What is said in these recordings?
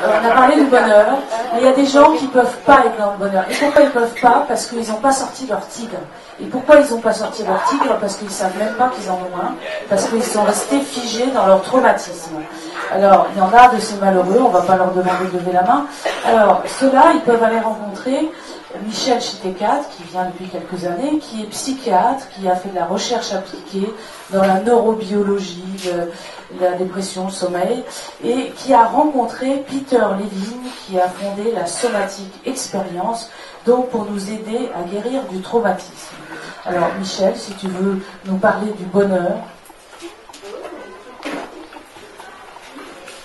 on a parlé du bonheur, mais il y a des gens qui ne peuvent pas être dans le bonheur. Et pourquoi ils ne peuvent pas? Parce qu'ils n'ont pas sorti leur tigre. Et pourquoi ils n'ont pas sorti leur tigre? Parce qu'ils ne savent même pas qu'ils en ont un, parce qu'ils sont restés figés dans leur traumatisme. Alors, il y en a de ces malheureux, on ne va pas leur demander de lever la main. Alors, ceux-là, ils peuvent aller rencontrer Michel Chitecat, qui vient depuis quelques années, qui est psychiatre, qui a fait de la recherche appliquée dans la neurobiologie, la dépression, le sommeil, et qui a rencontré Peter Levine, qui a fondé la Somatic Experience, donc pour nous aider à guérir du traumatisme. Alors Michel, si tu veux nous parler du bonheur.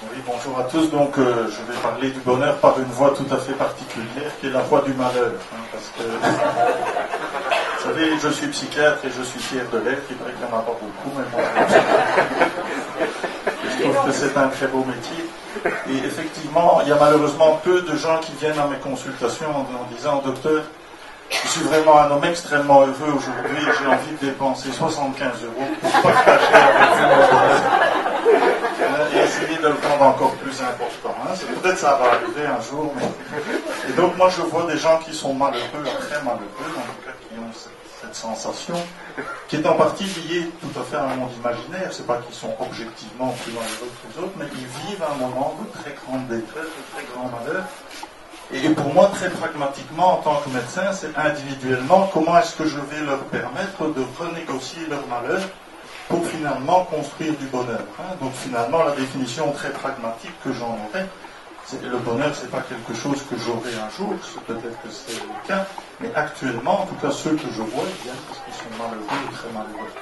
Oui, bonjour à tous. Donc je vais parler du bonheur par une voie tout à fait particulière, qui est la voie du malheur. Parce que, vous savez, je suis psychiatre et je suis fier de l'être. Il paraît qu'il n'y en a pas beaucoup, mais moi, je trouve que c'est un très beau métier. Et effectivement, il y a malheureusement peu de gens qui viennent à mes consultations en disant: docteur, je suis vraiment un homme extrêmement heureux aujourd'hui, j'ai envie de dépenser 75 € pour partager avec vous mon bonheur. Et essayer de le rendre encore plus important. Peut-être ça va arriver un jour. Mais... Et donc moi je vois des gens qui sont malheureux, très malheureux, en tout cas qui ont cette sensation, qui est en partie liée tout à fait à un monde imaginaire. C'est pas qu'ils sont objectivement plus malheureux que les autres, mais ils vivent un moment de très grande détresse, de très grand malheur. Et pour moi, très pragmatiquement, en tant que médecin, c'est individuellement comment est-ce que je vais leur permettre de renégocier leur malheur pour finalement construire du bonheur. Donc finalement, la définition très pragmatique que j'en aurai, c'est le bonheur, c'est pas quelque chose que j'aurai un jour, peut-être que c'est le cas, mais actuellement, en tout cas ceux que je vois, ils viennent parce qu'ils sont malheureux ou très malheureux.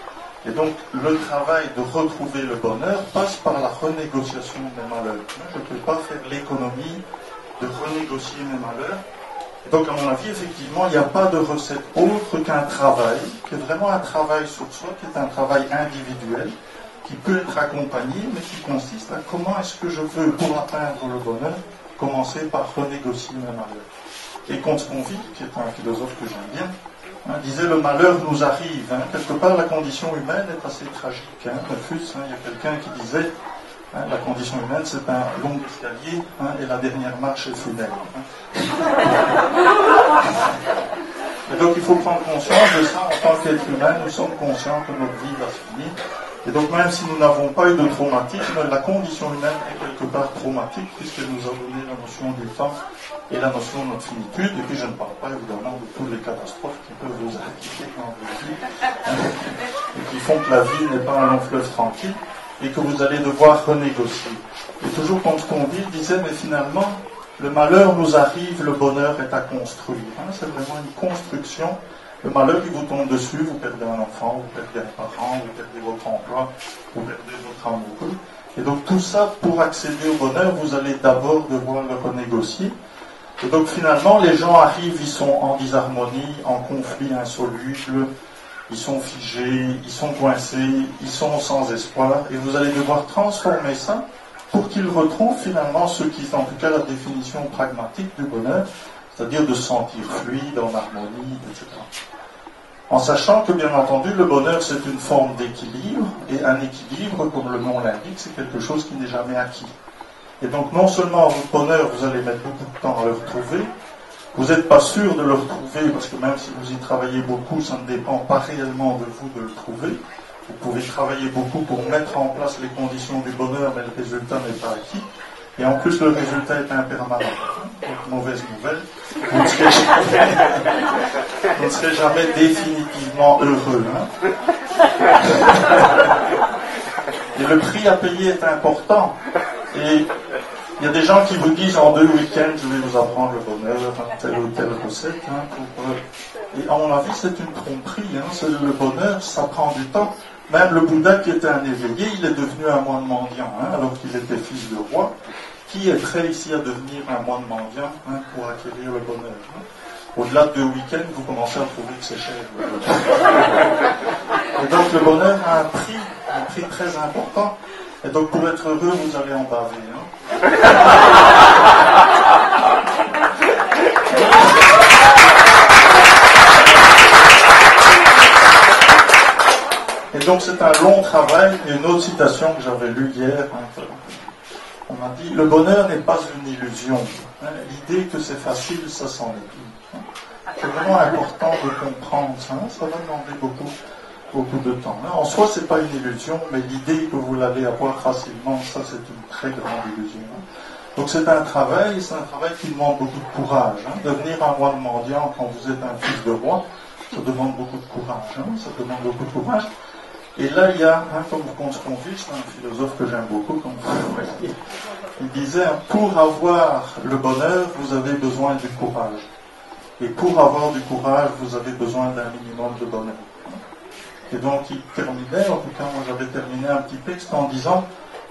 Et donc, le travail de retrouver le bonheur passe par la renégociation des malheurs. Je ne peux pas faire l'économie de renégocier mes malheurs. Et donc, à mon avis, effectivement, il n'y a pas de recette autre qu'un travail, qui est vraiment un travail sur soi, qui est un travail individuel, qui peut être accompagné, mais qui consiste à comment est-ce que je veux, pour atteindre le bonheur, commencer par renégocier mes malheurs. Et Comte Sponville, qui est un philosophe que j'aime bien, disait: le malheur nous arrive. Quelque part, la condition humaine est assez tragique. Rufus, il y a quelqu'un qui disait: la condition humaine, c'est un long escalier, et la dernière marche est funèbre. Et donc, il faut prendre conscience de ça. En tant qu'être humain, nous sommes conscients que notre vie va se finir. Et donc, même si nous n'avons pas eu de traumatisme, la condition humaine est quelque part traumatique, puisqu'elle nous a donné la notion du temps et la notion de notre finitude. Et puis, je ne parle pas évidemment de toutes les catastrophes qui peuvent vous arriver dans votre vie, et qui font que la vie n'est pas un long fleuve tranquille, et que vous allez devoir renégocier. Et toujours Comte Sponville disait: mais finalement, le malheur nous arrive, le bonheur est à construire. C'est vraiment une construction. Le malheur qui vous tombe dessus, vous perdez un enfant, vous perdez un parent, vous perdez votre emploi, vous perdez votre amoureux. Et donc tout ça, pour accéder au bonheur, vous allez d'abord devoir le renégocier. Et donc finalement, les gens arrivent, ils sont en disharmonie, en conflit insoluble, ils sont figés, ils sont coincés, ils sont sans espoir, et vous allez devoir transformer ça pour qu'ils retrouvent finalement ce qui est en tout cas la définition pragmatique du bonheur, c'est-à-dire de se sentir fluide, en harmonie, etc. En sachant que, bien entendu, le bonheur, c'est une forme d'équilibre, et un équilibre, comme le nom l'indique, c'est quelque chose qui n'est jamais acquis. Et donc, non seulement votre bonheur, vous allez mettre beaucoup de temps à le retrouver, vous n'êtes pas sûr de le retrouver, parce que même si vous y travaillez beaucoup, ça ne dépend pas réellement de vous de le trouver. Vous pouvez travailler beaucoup pour mettre en place les conditions du bonheur, mais le résultat n'est pas acquis. Et en plus, le résultat est impermanent. Donc, mauvaise nouvelle. Vous ne serez jamais définitivement heureux. Et le prix à payer est important. Et il y a des gens qui vous disent: en 2 week-ends, je vais vous apprendre le bonheur, telle ou telle recette. Et à mon avis, c'est une tromperie. Le bonheur, ça prend du temps. Même le Bouddha, qui était un éveillé, il est devenu un moine mendiant, alors qu'il était fils de roi. Qui est prêt ici à devenir un moine mendiant pour acquérir le bonheur? Au-delà de 2 week-ends, vous commencez à trouver que c'est cher. Et donc le bonheur a un prix très important. Et donc pour être heureux, vous allez en baver. Et donc c'est un long travail. Et une autre citation que j'avais lue hier, on a dit, le bonheur n'est pas une illusion. Hein. L'idée que c'est facile, ça c'en est tout. Hein. C'est vraiment important de comprendre ça. Hein. Ça va demander beaucoup de temps. Hein. En soi, c'est pas une illusion, mais l'idée que vous l'allez avoir facilement, ça c'est une très grande illusion. Hein. Donc c'est un travail qui demande beaucoup de courage. Hein. Devenir un moine mendiant quand vous êtes un fils de roi, ça demande beaucoup de courage. Hein. Ça demande beaucoup de courage. Et là, il y a, hein, comme Confucius, un philosophe que j'aime beaucoup, comme vous voyez, il disait, pour avoir le bonheur, vous avez besoin du courage. Et pour avoir du courage, vous avez besoin d'un minimum de bonheur. Et donc, il terminait, en tout cas, moi j'avais terminé un petit texte en disant,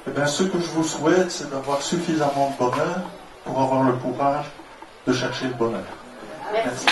eh bien, ce que je vous souhaite, c'est d'avoir suffisamment de bonheur pour avoir le courage de chercher le bonheur. Merci.